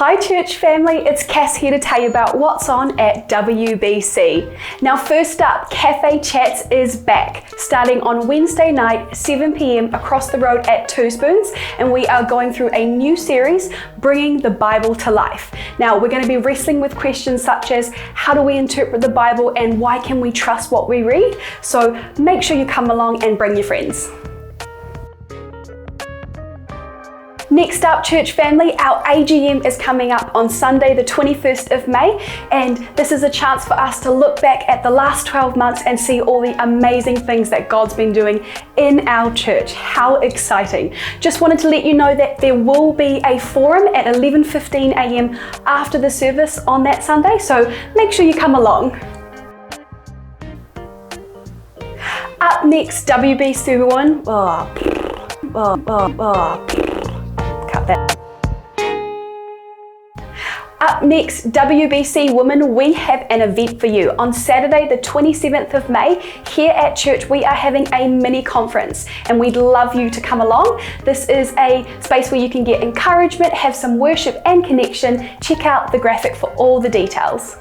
Hi church family, it's Cass here to tell you about what's on at WBC. Now first up, Cafe Chats is back, starting on Wednesday night, 7 p.m. across the road at Two Spoons, and we are going through a new series, Bringing the Bible to Life. Now we're going to be wrestling with questions such as, how do we interpret the Bible and why can we trust what we read? So make sure you come along and bring your friends. Next up, church family, our AGM is coming up on Sunday, the 21st of May, and this is a chance for us to look back at the last 12 months and see all the amazing things that God's been doing in our church. How exciting. Just wanted to let you know that there will be a forum at 11:15 a.m. after the service on that Sunday, so make sure you come along. Up next, WBC Woman. Up next, WBC Women, we have an event for you. On Saturday, the 27th of May, here at church, we are having a mini conference and we'd love you to come along. This is a space where you can get encouragement, have some worship and connection. Check out the graphic for all the details.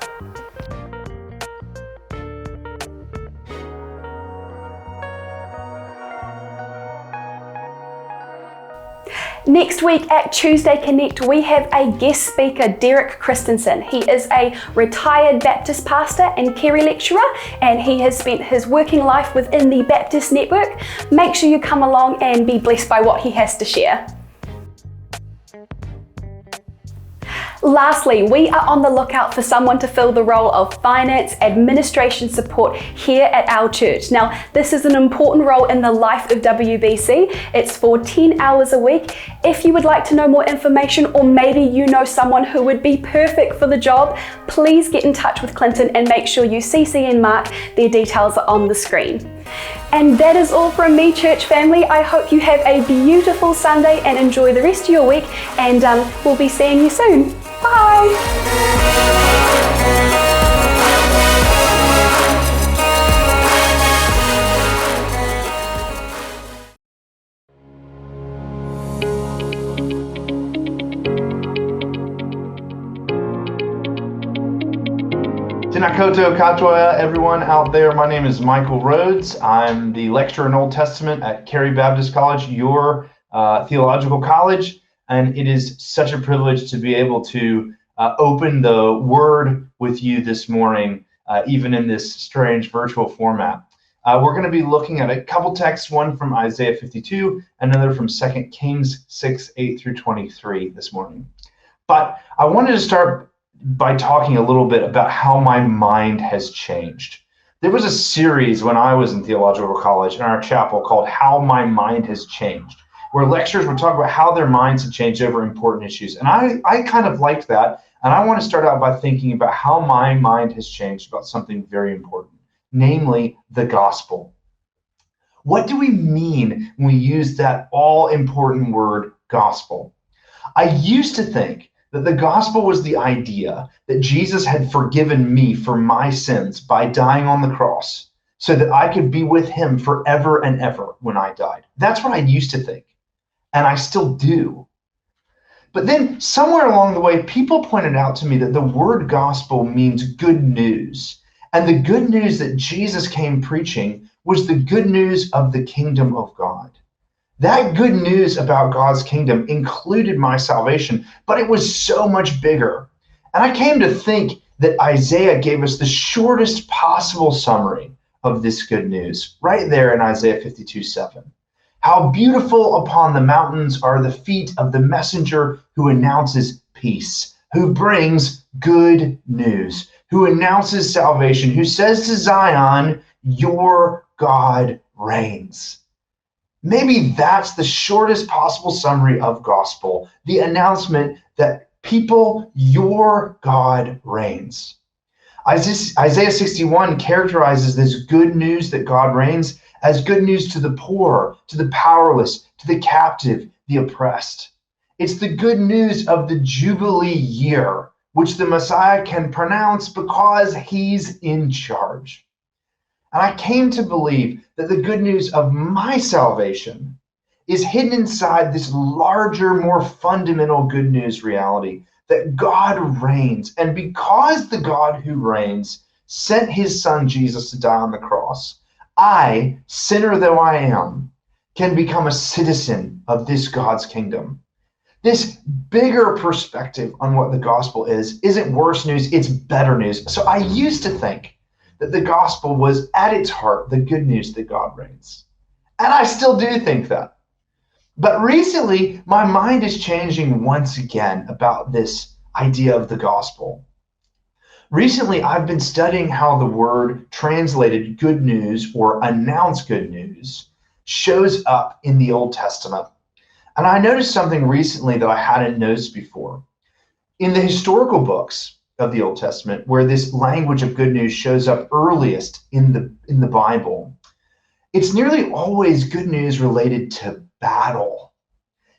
Next week at Tuesday Connect, we have a guest speaker, Derek Christensen. He is a retired Baptist pastor and Carey lecturer, and he has spent his working life within the Baptist network. Make sure you come along and be blessed by what he has to share. Lastly, we are on the lookout for someone to fill the role of finance administration support here at our church. Now, this is an important role in the life of WBC. It's for 10 hours a week. If you would like to know more information, or maybe you know someone who would be perfect for the job, please get in touch with Clinton and make sure you CC and Mark. Their details are on the screen. And that is all from me, church family. I hope you have a beautiful Sunday and enjoy the rest of your week, and we'll be seeing you soon. Bye! Tēnā koutou katoa, everyone out there. My name is Michael Rhodes. I'm the lecturer in Old Testament at Carey Baptist College, your theological college, and it is such a privilege to be able to open the Word with you this morning, even in this strange virtual format. We're going to be looking at a couple texts, one from Isaiah 52, another from 2 Kings 6, 8 through 23 this morning. But I wanted to start by talking a little bit about how my mind has changed. There was a series when I was in theological college in our chapel called How My Mind Has Changed, where lecturers would talk about how their minds had changed over important issues. And I kind of liked that. And I want to start out by thinking about how my mind has changed about something very important, namely the gospel. What do we mean when we use that all-important word, gospel? I used to think that the gospel was the idea that Jesus had forgiven me for my sins by dying on the cross so that I could be with him forever and ever when I died. That's what I used to think, and I still do. But then somewhere along the way, people pointed out to me that the word gospel means good news. And the good news that Jesus came preaching was the good news of the kingdom of God. That good news about God's kingdom included my salvation, but it was so much bigger. And I came to think that Isaiah gave us the shortest possible summary of this good news, right there in Isaiah 52:7. How beautiful upon the mountains are the feet of the messenger who announces peace, who brings good news, who announces salvation, who says to Zion, your God reigns. Maybe that's the shortest possible summary of gospel, the announcement that people, your God reigns. Isaiah 61 characterizes this good news that God reigns as good news to the poor, to the powerless, to the captive, the oppressed. It's the good news of the Jubilee year, which the Messiah can pronounce because he's in charge. And I came to believe that the good news of my salvation is hidden inside this larger, more fundamental good news reality that God reigns. And because the God who reigns sent his son Jesus to die on the cross, I, sinner though I am, can become a citizen of this God's kingdom. This bigger perspective on what the gospel isn't worse news, it's better news. So I used to think that the gospel was at its heart the good news that God reigns. And I still do think that. But recently, my mind is changing once again about this idea of the gospel. Recently, I've been studying how the word translated good news or announce good news shows up in the Old Testament. And I noticed something recently that I hadn't noticed before. In the historical books of the Old Testament, where this language of good news shows up earliest in the Bible, it's nearly always good news related to battle.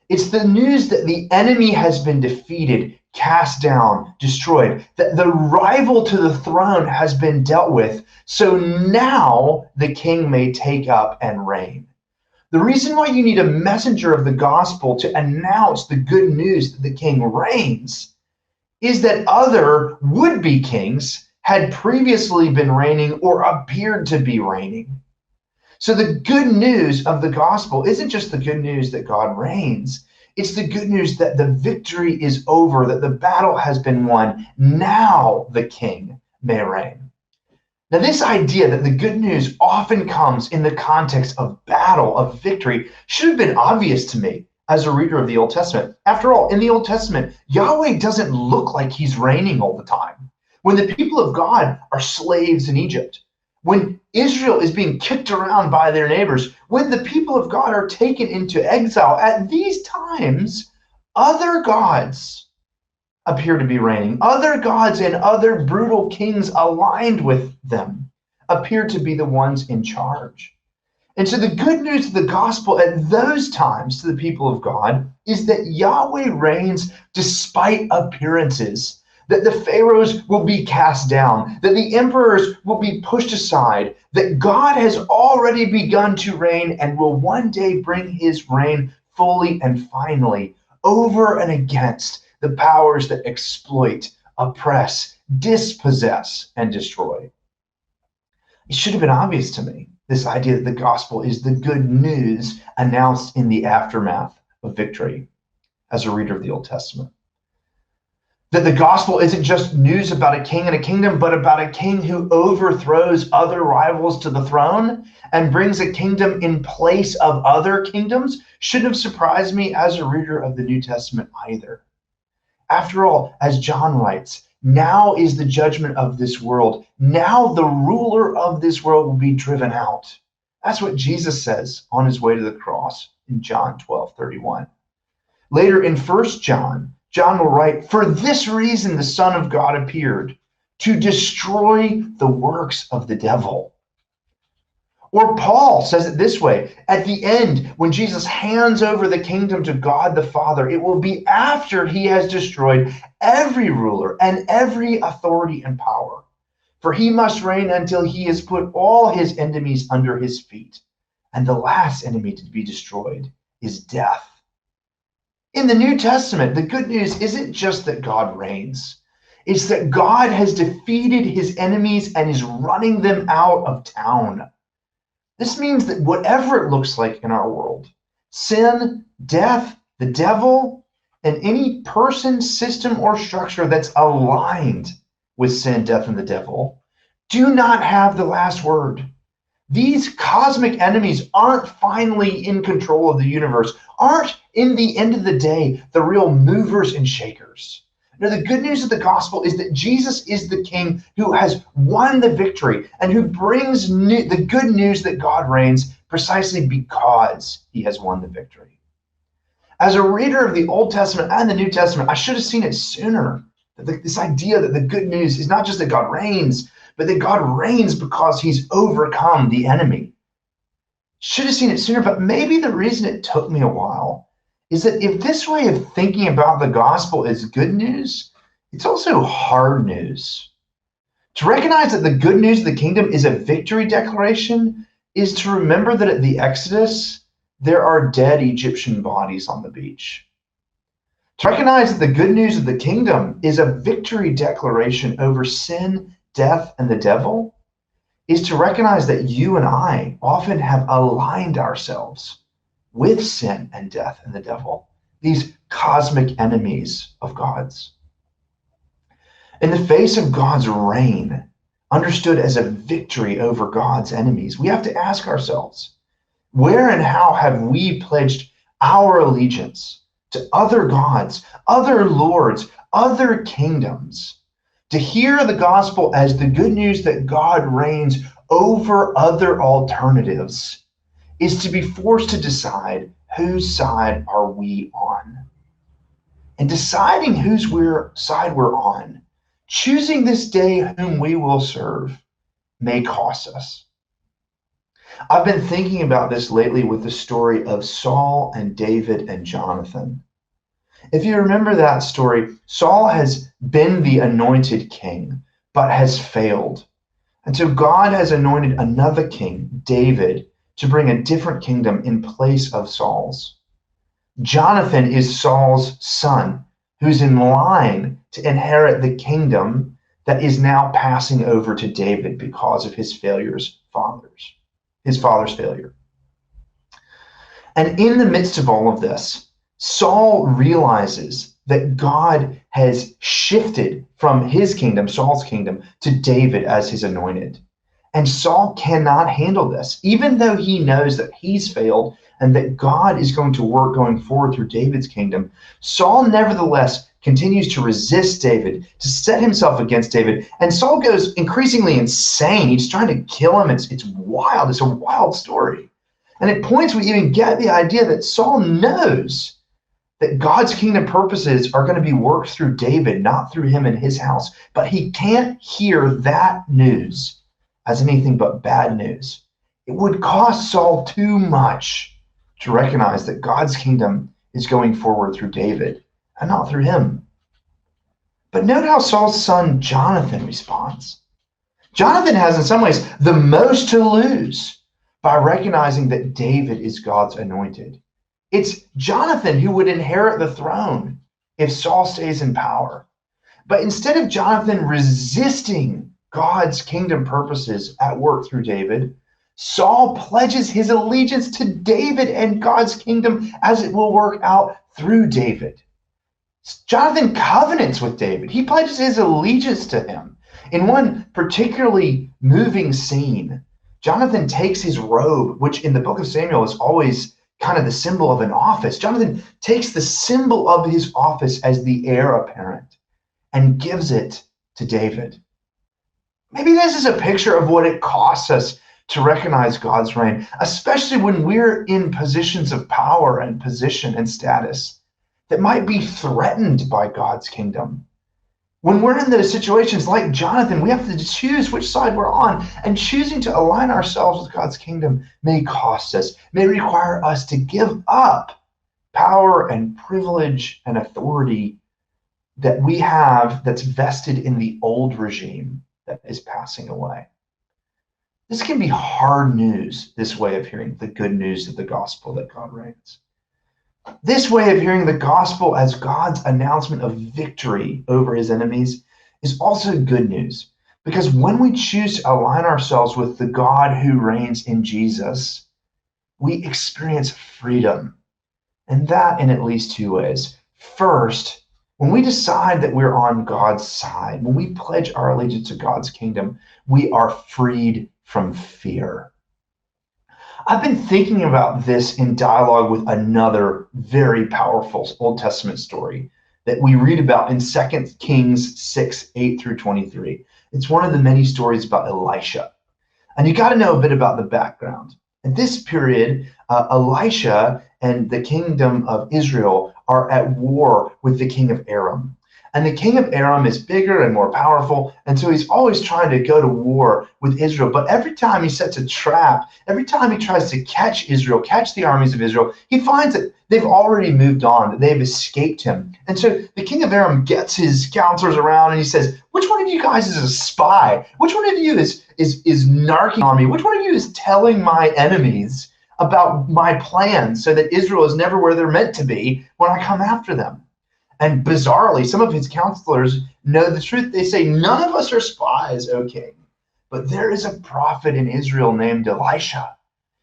It's the news that the enemy has been defeated, cast down, destroyed, that the rival to the throne has been dealt with, so now the king may take up and reign. The reason why you need a messenger of the gospel to announce the good news that the king reigns is that other would-be kings had previously been reigning or appeared to be reigning. So the good news of the gospel isn't just the good news that God reigns. It's the good news that the victory is over, that the battle has been won. Now the king may reign. Now, this idea that the good news often comes in the context of battle, of victory, should have been obvious to me as a reader of the Old Testament. After all, in the Old Testament, Yahweh doesn't look like he's reigning all the time. When the people of God are slaves in Egypt, when Israel is being kicked around by their neighbors, when the people of God are taken into exile, at these times, other gods appear to be reigning. Other gods and other brutal kings aligned with them appear to be the ones in charge. And so the good news of the gospel at those times to the people of God is that Yahweh reigns despite appearances, that the pharaohs will be cast down, that the emperors will be pushed aside, that God has already begun to reign and will one day bring his reign fully and finally over and against the powers that exploit, oppress, dispossess, and destroy. It should have been obvious to me, this idea that the gospel is the good news announced in the aftermath of victory as a reader of the Old Testament. That the gospel isn't just news about a king and a kingdom, but about a king who overthrows other rivals to the throne and brings a kingdom in place of other kingdoms shouldn't have surprised me as a reader of the New Testament either. After all, as John writes, now is the judgment of this world. Now the ruler of this world will be driven out. That's what Jesus says on his way to the cross in John 12:31. Later in 1 John, John will write, "For this reason the Son of God appeared, to destroy the works of the devil." Or Paul says it this way, at the end, when Jesus hands over the kingdom to God the Father, it will be after he has destroyed every ruler and every authority and power. For he must reign until he has put all his enemies under his feet. And the last enemy to be destroyed is death. In the New Testament, the good news isn't just that God reigns. It's that God has defeated his enemies and is running them out of town. This means that whatever it looks like in our world, sin, death, the devil, and any person, system, or structure that's aligned with sin, death, and the devil, do not have the last word. These cosmic enemies aren't finally in control of the universe, aren't, in the end of the day, the real movers and shakers. No, the good news of the gospel is that Jesus is the king who has won the victory and who brings the good news that God reigns precisely because he has won the victory. As a reader of the Old Testament and the New Testament, I should have seen it sooner. This idea that the good news is not just that God reigns, but that God reigns because he's overcome the enemy. Should have seen it sooner, but maybe the reason it took me a while is that if this way of thinking about the gospel is good news, it's also hard news. To recognize that the good news of the kingdom is a victory declaration is to remember that at the Exodus, there are dead Egyptian bodies on the beach. To recognize that the good news of the kingdom is a victory declaration over sin, death, and the devil is to recognize that you and I often have aligned ourselves with sin and death and the devil, these cosmic enemies of God's. In the face of God's reign, understood as a victory over God's enemies, we have to ask ourselves, where and how have we pledged our allegiance to other gods, other lords, other kingdoms, to hear the gospel as the good news that God reigns over other alternatives is to be forced to decide whose side are we on. And deciding whose side we're on, choosing this day whom we will serve, may cost us. I've been thinking about this lately with the story of Saul and David and Jonathan. If you remember that story, Saul has been the anointed king, but has failed. And so God has anointed another king, David, to bring a different kingdom in place of Saul's. Jonathan is Saul's son, who's in line to inherit the kingdom that is now passing over to David because of his father's failure. And in the midst of all of this, Saul realizes that God has shifted from his kingdom, Saul's kingdom, to David as his anointed. And Saul cannot handle this, even though he knows that he's failed and that God is going to work going forward through David's kingdom. Saul nevertheless continues to resist David, to set himself against David. And Saul goes increasingly insane. He's trying to kill him. It's wild. It's a wild story. And at points we even get the idea that Saul knows that God's kingdom purposes are going to be worked through David, not through him and his house. But he can't hear that news as anything but bad news. It would cost Saul too much to recognize that God's kingdom is going forward through David and not through him. But note how Saul's son Jonathan responds. Jonathan has in some ways the most to lose by recognizing that David is God's anointed. It's Jonathan who would inherit the throne if Saul stays in power. But instead of Jonathan resisting God's kingdom purposes at work through David, Saul pledges his allegiance to David and God's kingdom as it will work out through David. Jonathan covenants with David. He pledges his allegiance to him. In one particularly moving scene, Jonathan takes his robe, which in the book of Samuel is always kind of the symbol of an office. Jonathan takes the symbol of his office as the heir apparent and gives it to David. Maybe this is a picture of what it costs us to recognize God's reign, especially when we're in positions of power and position and status that might be threatened by God's kingdom. When we're in those situations like Jonathan, we have to choose which side we're on, and choosing to align ourselves with God's kingdom may cost us, may require us to give up power and privilege and authority that we have that's vested in the old regime that is passing away. This can be hard news, this way of hearing the good news of the gospel that God reigns. This way of hearing the gospel as God's announcement of victory over his enemies is also good news, because when we choose to align ourselves with the God who reigns in Jesus, we experience freedom. And that in at least two ways. First, when we decide that we're on God's side, when we pledge our allegiance to God's kingdom, we are freed from fear. I've been thinking about this in dialogue with another very powerful Old Testament story that we read about in 2 Kings 6, 8 through 23. It's one of the many stories about Elisha. And you got to know a bit about the background. At this period, Elisha and the kingdom of Israel are at war with the king of Aram. And the king of Aram is bigger and more powerful, and so he's always trying to go to war with Israel. But every time he sets a trap, every time he tries to catch Israel, catch the armies of Israel, he finds that they've already moved on, that they've escaped him. And so the king of Aram gets his counselors around and he says, which one of you guys is a spy? Which one of you is narking on me? Which one of you is telling my enemies about my plans so that Israel is never where they're meant to be when I come after them? And bizarrely, some of his counselors know the truth. They say, none of us are spies, O king, but there is a prophet in Israel named Elisha.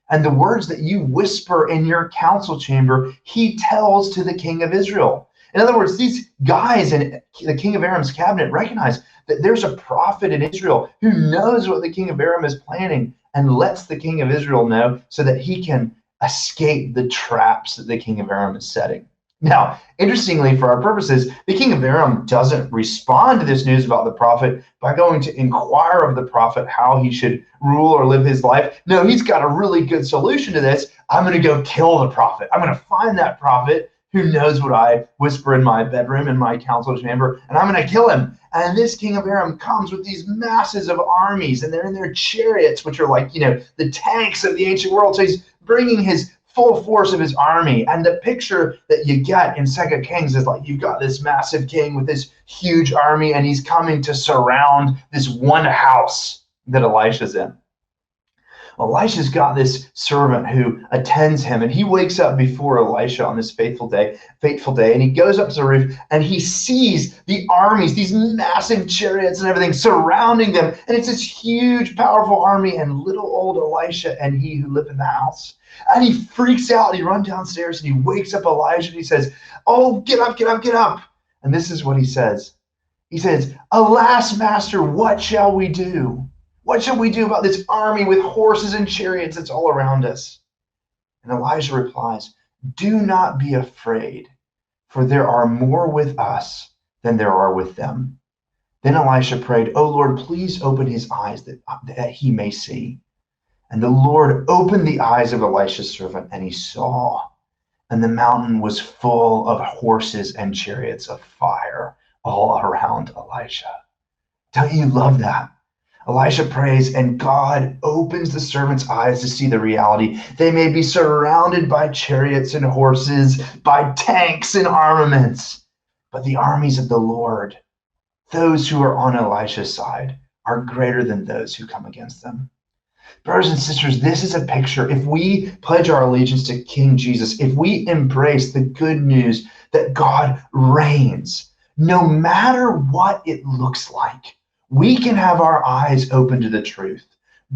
And the words that you whisper in your council chamber, he tells to the king of Israel. In other words, these guys in the king of Aram's cabinet recognize that there's a prophet in Israel who knows what the king of Aram is planning and lets the king of Israel know so that he can escape the traps that the king of Aram is setting. Now, interestingly, for our purposes, the king of Aram doesn't respond to this news about the prophet by going to inquire of the prophet how he should rule or live his life. No, he's got a really good solution to this. I'm going to go kill the prophet. I'm going to find that prophet who knows what I whisper in my bedroom, in my council chamber, and I'm going to kill him. And this king of Aram comes with these masses of armies, and they're in their chariots, which are like, the tanks of the ancient world. So he's bringing his full force of his army. And the picture that you get in 2 Kings is like you've got this massive king with this huge army, and he's coming to surround this one house that Elisha's in. Elisha's got this servant who attends him, and he wakes up before Elisha on this fateful day, and he goes up to the roof, and he sees the armies, these massive chariots and everything surrounding them, and it's this huge, powerful army, and little old Elisha and he who live in the house. And he freaks out, and he runs downstairs, and he wakes up Elijah, and he says, "Oh, get up, get up, get up." And this is what he says. He says, "Alas, master, what shall we do? What shall we do about this army with horses and chariots that's all around us?" And Elijah replies, "Do not be afraid, for there are more with us than there are with them." Then Elisha prayed, "Oh Lord, please open his eyes that he may see." And the Lord opened the eyes of Elisha's servant, and he saw, and the mountain was full of horses and chariots of fire all around Elisha. Don't you love that? Elisha prays, and God opens the servant's eyes to see the reality. They may be surrounded by chariots and horses, by tanks and armaments, but the armies of the Lord, those who are on Elisha's side, are greater than those who come against them. Brothers and sisters, this is a picture. If we pledge our allegiance to King Jesus, if we embrace the good news that God reigns, no matter what it looks like, we can have our eyes open to the truth.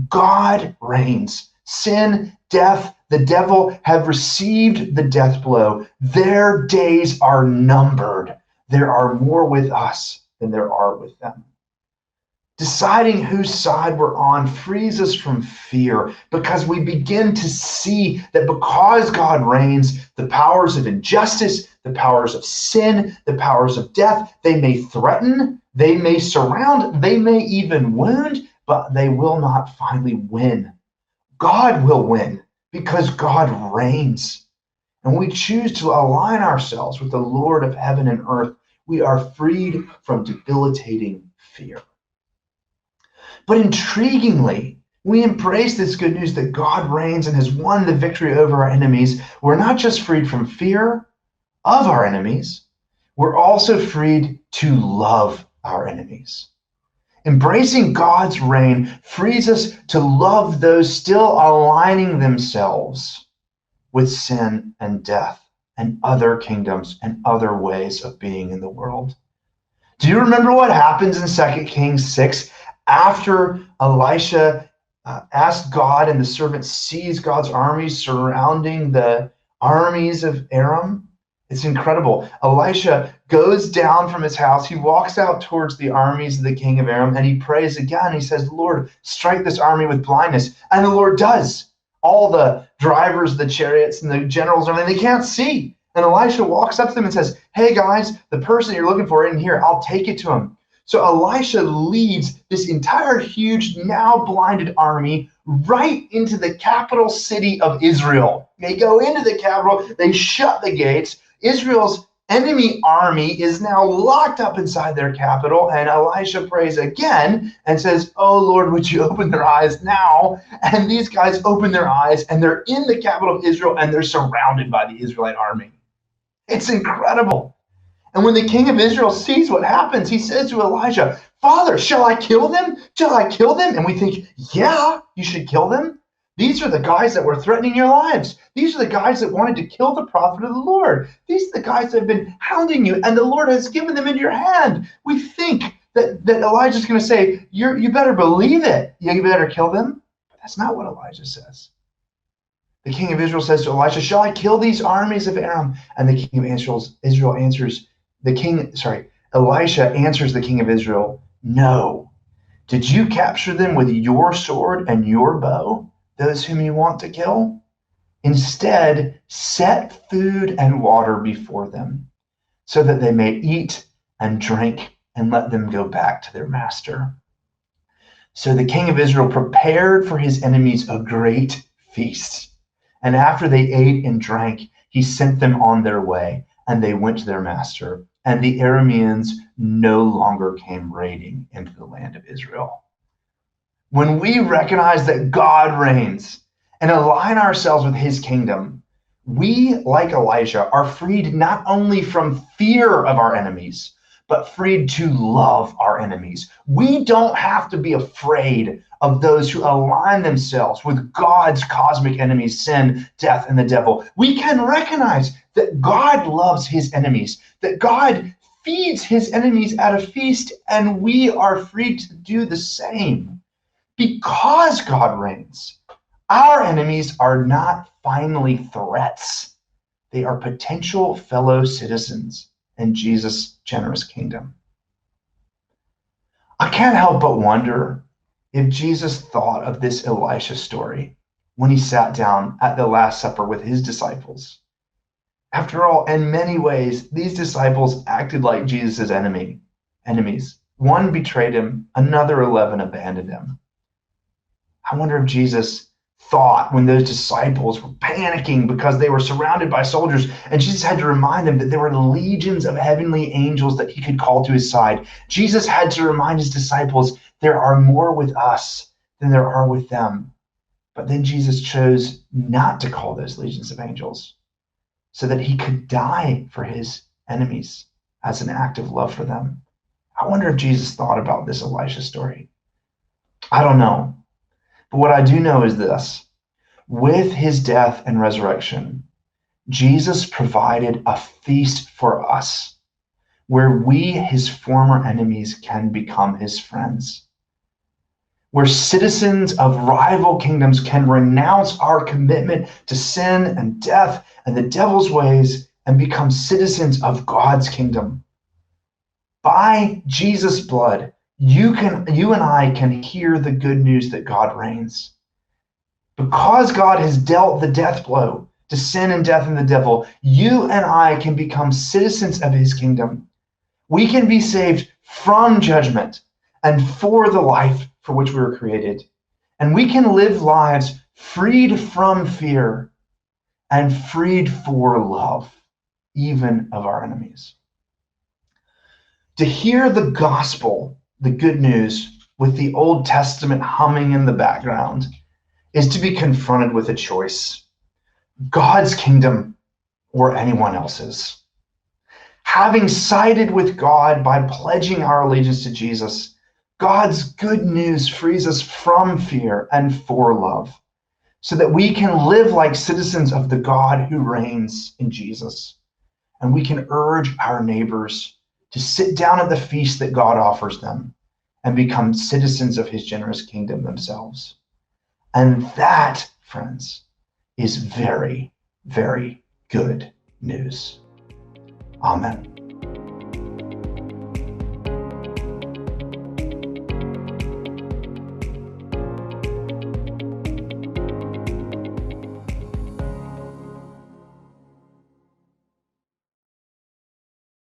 God reigns. Sin, death, the devil have received the death blow. Their days are numbered. There are more with us than there are with them. Deciding whose side we're on frees us from fear because we begin to see that because God reigns, the powers of injustice, the powers of sin, the powers of death, they may threaten, they may surround, they may even wound, but they will not finally win. God will win because God reigns. And we choose to align ourselves with the Lord of heaven and earth. We are freed from debilitating fear. But intriguingly, we embrace this good news that God reigns and has won the victory over our enemies. We're not just freed from fear of our enemies, we're also freed to love our enemies. Embracing God's reign frees us to love those still aligning themselves with sin and death and other kingdoms and other ways of being in the world. Do you remember what happens in 2 Kings 6 after Elisha asked God and the servant sees God's armies surrounding the armies of Aram? It's incredible. Elisha goes down from his house. He walks out towards the armies of the king of Aram, and he prays again. He says, "Lord, strike this army with blindness." And the Lord does. All the drivers, the chariots, and the generals, they can't see. And Elisha walks up to them and says, "Hey guys, the person you're looking for isn't here. I'll take it to him." So Elisha leads this entire huge, now blinded army right into the capital city of Israel. They go into the capital, they shut the gates. Israel's enemy army is now locked up inside their capital, and Elisha prays again and says, "Oh Lord, would you open their eyes now?" And these guys open their eyes, and they're in the capital of Israel, and they're surrounded by the Israelite army. It's incredible. And when the king of Israel sees what happens, he says to Elijah, "Father, shall I kill them? Shall I kill them?" And we think, yeah, you should kill them. These are the guys that were threatening your lives. These are the guys that wanted to kill the prophet of the Lord. These are the guys that have been hounding you, and the Lord has given them into your hand. We think that Elijah's going to say, you better believe it. You better kill them. But that's not what Elijah says. The king of Israel says to Elisha, shall I kill these armies of Aram? And the king of Israel answers, Elisha answers the king of Israel, no. Did you capture them with your sword and your bow, those whom you want to kill? Instead, set food and water before them, so that they may eat and drink, and let them go back to their master. So the king of Israel prepared for his enemies a great feast. And after they ate and drank, he sent them on their way, and they went to their master. And the Arameans no longer came raiding into the land of Israel. When we recognize that God reigns and align ourselves with his kingdom, we, like Elijah, are freed not only from fear of our enemies, but freed to love our enemies. We don't have to be afraid of those who align themselves with God's cosmic enemies, sin, death, and the devil. We can recognize that God loves his enemies, that God feeds his enemies at a feast, and we are free to do the same. Because God reigns, our enemies are not finally threats. They are potential fellow citizens in Jesus' generous kingdom. I can't help but wonder if Jesus thought of this Elisha story when he sat down at the Last Supper with his disciples. After all, in many ways, these disciples acted like Jesus' enemies. One betrayed him, another 11 abandoned him. I wonder if Jesus thought when those disciples were panicking because they were surrounded by soldiers, and Jesus had to remind them that there were legions of heavenly angels that he could call to his side. Jesus had to remind his disciples there are more with us than there are with them. But then Jesus chose not to call those legions of angels so that he could die for his enemies as an act of love for them. I wonder if Jesus thought about this Elisha story. I don't know. But what I do know is this: with his death and resurrection, Jesus provided a feast for us where we, his former enemies, can become his friends, where citizens of rival kingdoms can renounce our commitment to sin and death and the devil's ways and become citizens of God's kingdom. By Jesus' blood, you and I can hear the good news that God reigns. Because God has dealt the death blow to sin and death and the devil, you and I can become citizens of his kingdom. We can be saved from judgment and for the life for which we were created. And we can live lives freed from fear and freed for love, even of our enemies. To hear the gospel, the good news, with the Old Testament humming in the background, is to be confronted with a choice: God's kingdom or anyone else's. Having sided with God by pledging our allegiance to Jesus, God's good news frees us from fear and for love, so that we can live like citizens of the God who reigns in Jesus. And we can urge our neighbors to sit down at the feast that God offers them and become citizens of his generous kingdom themselves. And that, friends, is very, very good news. Amen.